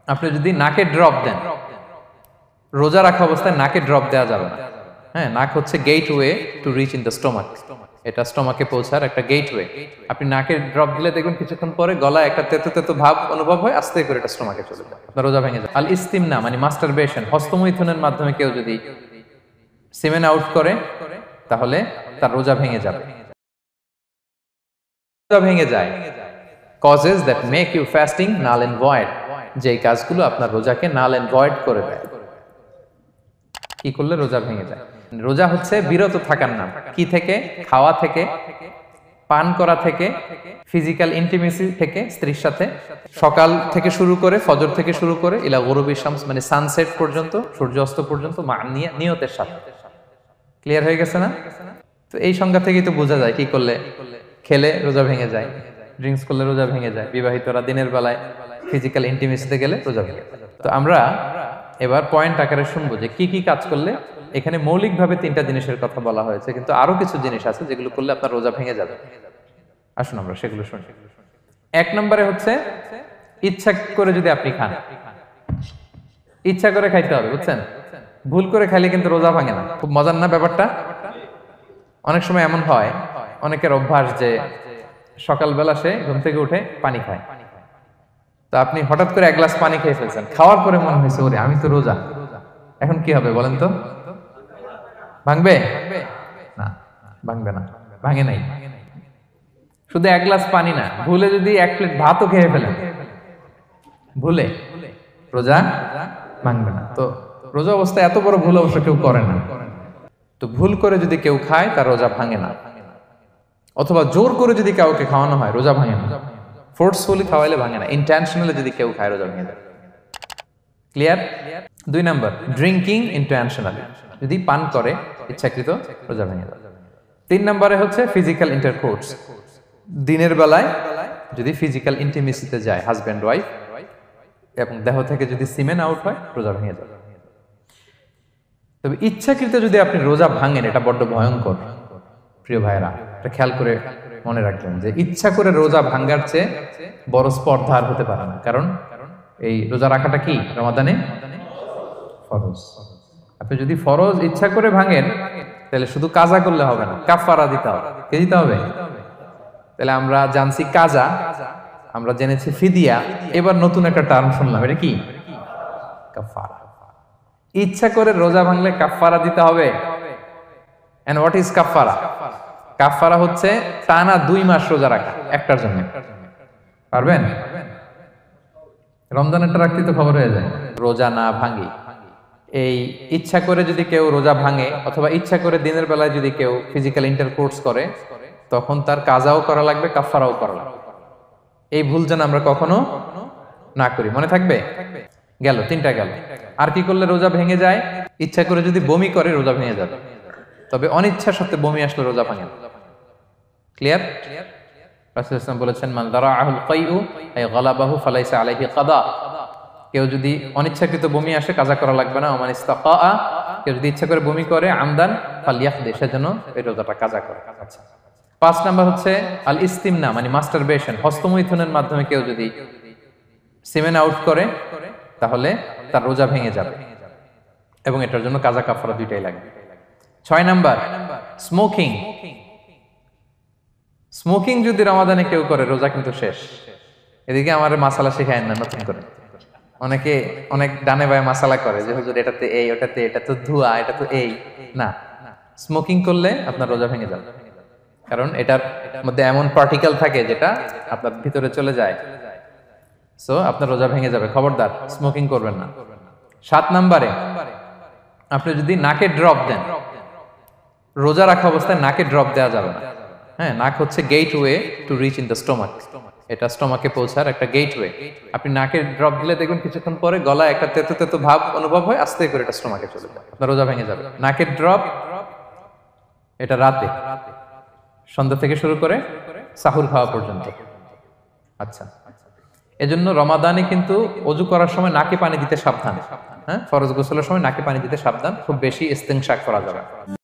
আপনি যদি নাকে ড্রপ দেন, রোজা রাখা অবস্থায় নাকে ড্রপ দেওয়া যাবে না। হ্যাঁ, নাক হচ্ছে gateway to reach in the stomach. এটা স্টোমাকে পৌঁছার একটা গেটওয়ে। আপনি নাকে ড্রপ দিলে দেখবেন কিছুক্ষণ পরে গলায় একটা তেতো তেতো ভাব অনুভব হয়, আস্তে করে এটা স্টোমাকে চলে যায়, আপনার রোজা ভেঙে যায়। আল ইস্তিমনা মানে মাস্টারবেশন, হস্তমৈথুনের মাধ্যমে কেউ যদি সিমেন আউট করে তাহলে তার রোজা ভেঙে যাবে। রোজা ভেঙে যায় causes that make you fasting null and void, যেই কাজগুলো আপনার রোজাকে নাল এন্ড ভয়েড করে দেয়। কি করলে রোজা ভেঙে যায়? রোজা হচ্ছে বিরত থাকার নাম। কি থেকে? খাওয়া থেকে, পান করা থেকে, ফিজিক্যাল ইন্টিমেসি থেকে স্ত্রীর সাথে, সকাল থেকে শুরু করে, ফজর থেকে শুরু করে ইলা গুরুবি শামস মানে সানসেট পর্যন্ত, সূর্যাস্ত পর্যন্ত নিয়তের সাথে। ক্লিয়ার হয়ে গেছে না? তো এই সংজ্ঞা থেকেই তো বোঝা যায় কি করলে, খেলে রোজা ভেঙে যায়, ড্রিঙ্কস করলে রোজা ভেঙে যায়, বিবাহিতরা দিনের বেলায় ফিজিক্যাল ইন্টিমেসিতে গেলে রোজা ভেঙে যায়। তো আমরা এবার পয়েন্ট আকারে শুনবো যে কি কি কাজ করলে। এখানে মৌলিকভাবে 3টা জিনিসের কথা বলা হয়েছে, কিন্তু আরো কিছু জিনিস আছে যেগুলো করলে আপনার রোজা ভেঙে যাবে। আসুন আমরা সেগুলো শুনি। 1 নম্বরে হচ্ছে ইচ্ছা করে যদি আপনি খান, ইচ্ছা করে খাইতে হবে, বুঝছেন? ভুল করে খাইলে কিন্তু রোজা ভাঙে না। খুব মজার না ব্যাপারটা? অনেক সময় এমন হয়, অনেকের অভ্যাস যে সকালবেলা সে ঘুম থেকে উঠে পানি খায়। তো আপনি হঠাৎ করে 1 গ্লাস পানি খেয়ে ফেলছেন, খাওয়ার পরে মনে হয়েছে ওরে আমি তো রোজা, এখন কি হবে বলেন তো? ভাঙবে না? ভাঙবে না, ভাঙে নাই। শুধু 1 গ্লাস পানি না, ভুলে যদি 1 প্লেট ভাতও খেয়ে ফেলেন, ভুলে, রোজা ভাঙবে না। তো রোজা অবস্থায় এত বড় ভুল অবশ্য কেউ করে না। তো ভুল করে যদি কেউ খায় তার রোজা ভাঙে না। অথবা জোর করে যদি কাউকে খাওয়ানো হয় রোজা ভাঙে না। ফোর্সফুলি খাওয়াইলে ভাঙে না। ইন্টেনশনালি যদি কেউ খায় রোজা ভেঙে যায়। ক্লিয়ার? 2 নাম্বার ড্রিঙ্কিং ইন্টেনশনালি, যদি পান করে ইচ্ছাকৃত, রোজা ভেঙে যায়। 3 নম্বরে হচ্ছে ফিজিক্যাল ইন্টারকোর্স, দিনের বেলায় যদি ফিজিক্যাল ইন্টিমেসিতে যায় হাজব্যান্ড ওয়াইফ এবং দেহ থেকে যদি সিমেন আউট হয় রোজা ভেঙে যাবে। তবে ইচ্ছাকৃত যদি আপনি রোজা ভাঙেন এটা বড্ড ভয়ঙ্কর প্রিয় ভাইরা, এটা খেয়াল করে মনে রাখবেন যে ইচ্ছা করে রোজা ভাঙার চেয়ে বড় স্পর্ধা আর হতে পারে না। কারণ এই রোজা রাখাটা কি রমাদানে ফরজ। আপনি যদি ফরজ ইচ্ছা করে ভাঙেন তাহলে শুধু কাজা করলে হবে না, কাফারা দিতে হবে। কে দিতে হবে? তাহলে আমরা জানছি কাজা, আমরা জেনেছি ফিদিয়া, এবার নতুন একটা টার্ম শুনলাম, এটা কি? কাফারা। ইচ্ছা করে রোজা ভাঙলে কাফারা দিতে হবে। এন্ড হোয়াট ইজ কাফারা? কাফারা হচ্ছে টানা 2 মাস রোজা রাখা একটার জন্য। পারবেন? রমজানেরটা রাখতে তো খবর হয়ে যায়। রোজা না ভাঙি, এই ইচ্ছা করে যদি কেউ রোজা ভাঙে অথবা ইচ্ছা করে দিনের বেলায় যদি কেউ ফিজিক্যাল ইন্টারকোর্স করে তখন তার কাজাও করা লাগবে, কাফারাও করা লাগবে। এই ভুল যেন আমরা কখনো না করি। মনে থাকবে? গেল 3টা গেল। আর কি করলে রোজা ভেঙে যায়? ইচ্ছা করে যদি বমি করে রোজা ভেঙে যাবে, তবে অনিচ্ছা সত্ত্বে বমি আসলে রোজা ভাঙে না। ক্লিয়ার? রাসূল সাল্লাল্লাহু আলাইহি ওয়াসাল্লাম বলেছেন মান দারাআহুল কাইউ আই গালাবাহু ফালাইসা আলাইহি কাদা। কেউ যদি অনিচ্ছাকৃত বমি আসে কাজা করা লাগবে না। ওমান ইস্তাকা, কেউ যদি ইচ্ছা করে বমি করে আমদান ফালিয়াখদি, সেজন্য এই রোজাটা কাজা করে। আচ্ছা, 5 নাম্বার হচ্ছে আল ইস্তিমনা মানে মাস্টারবেশন, হস্তমৈথুনের মাধ্যমে কেউ যদি সিমেন আউট করে তাহলে তার রোজা ভেঙে যাবে এবং এটার জন্য কাজা কাফারা 2টাই লাগবে। 6 নাম্বার স্মোকিং। স্মোকিং যদি রমাদানে কেউ করে রোজা কিন্তু শেষ। এদিকে আমার মাসালা শেখায় না নতুন করে। অনেকে অনেক ডানে বায়ে মাসালা করে যে হুজুর এটাতে এই, ওটাতে এটা তো ধোঁয়া, এটা তো এই না। স্মোকিং করলে আপনার রোজা ভেঙে যাবে, কারণ এটার মধ্যে এমন পার্টিকেল থাকে যেটা আপনার ভিতরে চলে যায়। সো আপনার রোজা ভেঙে যাবে, খবরদার স্মোকিং করবেন না। 7 নম্বরে আপনি যদি নাকে ড্রপ দেন, রোজা রাখা অবস্থায় নাকে ড্রপ দেওয়া যাবে না। হ্যাঁ, নাক হচ্ছে gateway to reach in the stomach. এটা স্টোমাকে পৌঁছার একটা গেটওয়ে। আপনি নাকে ড্রপ দিলে দেখবেন কিছুক্ষণ পরে গলায় একটা তেতো তেতো ভাব অনুভব হয়, আস্তে করে এটা স্টোমাকে চলে যায়, আপনার রোজা ভেঙে যাবে। নাকের ড্রপ এটা রাতে, সন্ধ্যা থেকে শুরু করে সাহুর খাওয়া পর্যন্ত। আচ্ছা, এজন্য রমাদানে কিন্তু ওযু করার সময় নাকে পানি দিতে সাবধান। হ্যাঁ, ফরজ গোসলের সময় নাকে পানি দিতে সাবধান, খুব বেশি ইস্তেনশাক করা যাবে।